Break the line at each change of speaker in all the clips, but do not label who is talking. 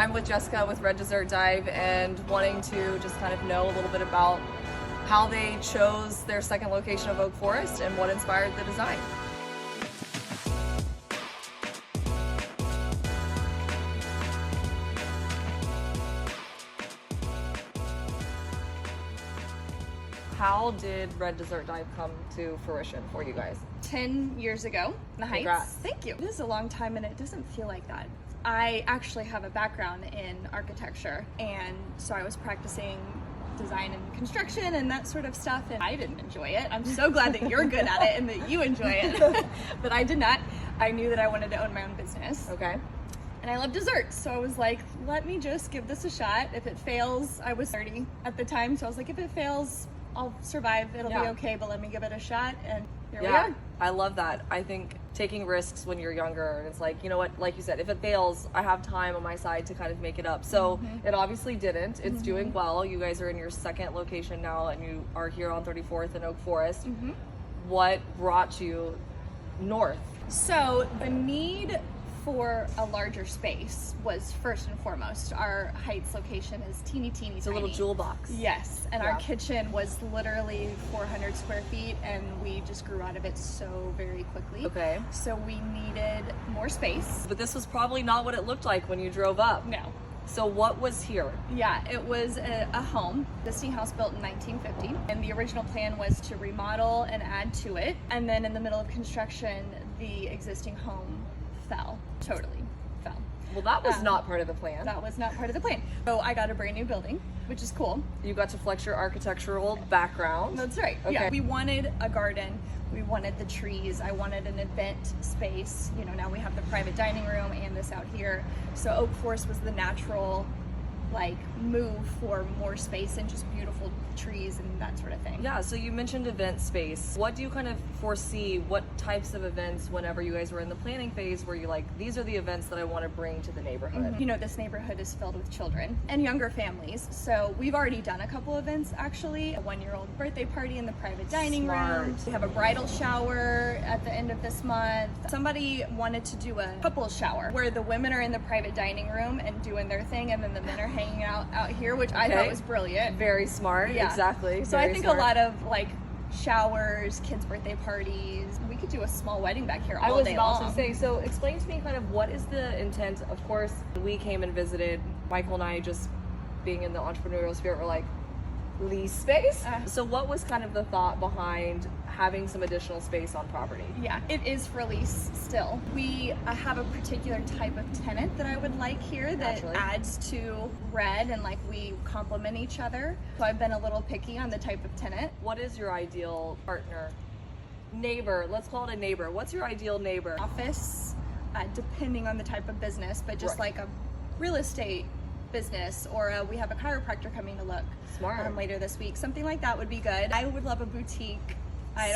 I'm with Jessica with Red Dessert Dive and wanting to just kind of know a little bit about how they chose their second location of Oak Forest and what inspired the design. How did Red Dessert Dive come to fruition for you guys?
10 years ago in the Heights.
Congrats.
Thank you. It is a long time and it doesn't feel like that. I actually have a background in architecture, and so I was practicing design and construction and that sort of stuff, and I didn't enjoy it. I'm so glad that you're good at it and that you enjoy it, but I did not. I knew that I wanted to own my own business.
Okay.
And I love desserts, so I was like, let me just give this a shot. If it fails, I was 30 at the time, so I was like, if it fails, I'll survive, it'll be okay, but let me give it a shot, and here we are.
I love that. I think taking risks when you're younger, and it's like, you know what, like you said, if it fails, I have time on my side to kind of make it up. So it obviously didn't. It's doing well. You guys are in your second location now, and you are here on 34th and Oak Forest. What brought you north?
So the need for a larger space was first and foremost. Our Heights location is teeny tiny.
It's a little jewel box.
Yes, and our kitchen was literally 400 square feet, and we just grew out of it so very quickly.
Okay.
So we needed more space.
But this was probably not what it looked like when you drove up.
No.
So what was here?
Yeah, it was a home, existing house built in 1950, and the original plan was to remodel and add to it, and then in the middle of construction, the existing home totally fell.
Well, that was not part of the plan.
That was not part of the plan. So I got a brand new building, which is cool.
You got to flex your architectural background.
That's right.
Okay.
Yeah. We wanted a garden. We wanted the trees. I wanted an event space. You know, now we have the private dining room and this out here. So Oak Forest was the natural move for more space and just beautiful trees and that sort of thing.
Yeah, so you mentioned event space. What do you kind of foresee, what types of events whenever you guys were in the planning phase were you like, these are the events that I want to bring to the neighborhood?
You know, this neighborhood is filled with children and younger families, so we've already done a couple events actually. A 1-year-old birthday party in the private dining room. We have a bridal shower at the end of this month. Somebody wanted to do a couples shower where the women are in the private dining room and doing their thing, and then the men are hanging out here, which I thought was brilliant.
Very smart. Yeah. Exactly.
So I think a lot of showers, kids' birthday parties. We could do a small wedding back here all day long.
I was about to say, so explain to me kind of what is the intent. Of course, we came and visited. Michael and I, just being in the entrepreneurial spirit, were like, lease space? So what was kind of the thought behind having some additional space on property?
Yeah, it is for lease still. We have a particular type of tenant that I would like here that adds to Red, and we complement each other. So I've been a little picky on the type of tenant.
What is your ideal partner? Neighbor, let's call it a neighbor. What's your ideal neighbor?
Office, depending on the type of business, but just like a real estate business, or we have a chiropractor coming to look later this week. Something like that would be good. I would love a boutique.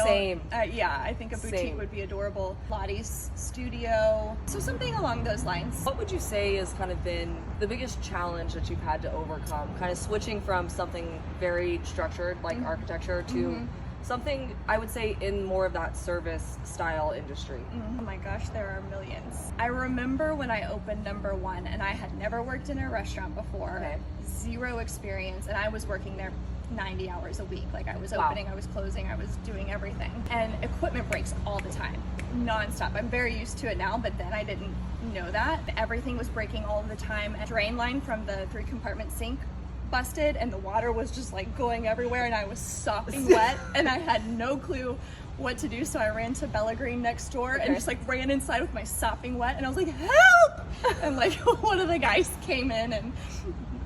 Same.
Yeah, I think a boutique would be adorable. Lottie's studio. So something along those lines.
What would you say has kind of been the biggest challenge that you've had to overcome? Kind of switching from something very structured like architecture to something, I would say, in more of that service style industry.
Oh my gosh, there are millions. I remember when I opened number 1, and I had never worked in a restaurant before. Zero experience, and I was working there 90 hours a week. I was opening, I was closing, I was doing everything. And equipment breaks all the time, nonstop. I'm very used to it now, but then I didn't know that. Everything was breaking all the time. A drain line from the 3-compartment sink busted, and the water was just going everywhere, and I was sopping wet, and I had no clue what to do. So I ran to Bella Green next door and just ran inside with my sopping wet, and I was like, help! And one of the guys came in and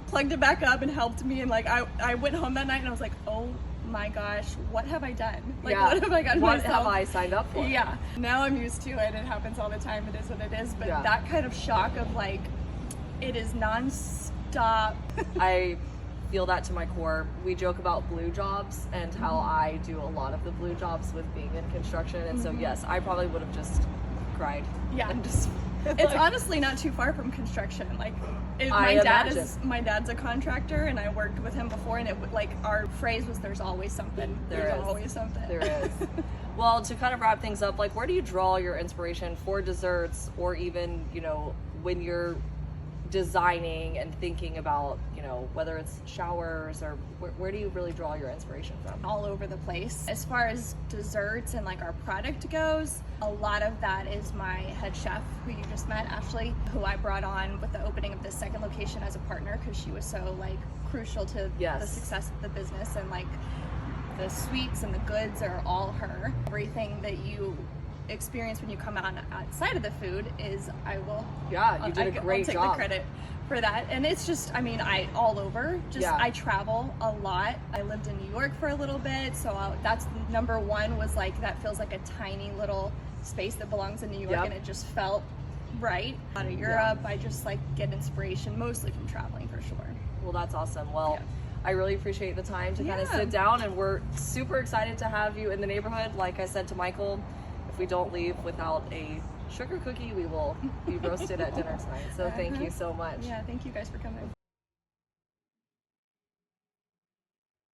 plugged it back up and helped me, and I went home that night and I was like, oh my gosh, what have I done? What have I gotten myself?
What have I signed up for?
Yeah, now I'm used to it. It happens all the time. It is what it is. But that kind of shock of it is non-stop.
I feel that to my core. We joke about blue jobs and how I do a lot of the blue jobs with being in construction, and so yes, I probably would have just cried.
Yeah,
and just
it's honestly not too far from construction. My dad's a contractor, and I worked with him before, and our phrase was, "There's always something." There's always something.
There is. Well, to kind of wrap things up, where do you draw your inspiration for desserts, or even when you're designing and thinking about, you know, whether it's showers or where do you really draw your inspiration from?
All over the place. As far as desserts and like our product goes, a lot of that is my head chef, who you just met, Ashley, who I brought on with the opening of the second location as a partner, because she was so like crucial to the success of the business, and like the sweets and the goods are all her. Everything that you experience when you come out outside of the food is
you did a great
job. I'll take the credit for that. And it's just, I mean, all over, I travel a lot. I lived in New York for a little bit, so that's number one, was like, that feels like a tiny little space that belongs in New York, and it just felt right. Out of Europe, I just like get inspiration mostly from traveling, for sure.
Well, that's awesome. Well, I really appreciate the time to kind of sit down, and we're super excited to have you in the neighborhood. Like I said to Michael, if we don't leave without a sugar cookie, we will be roasted at dinner tonight. So thank you so much.
Yeah, thank you guys for coming.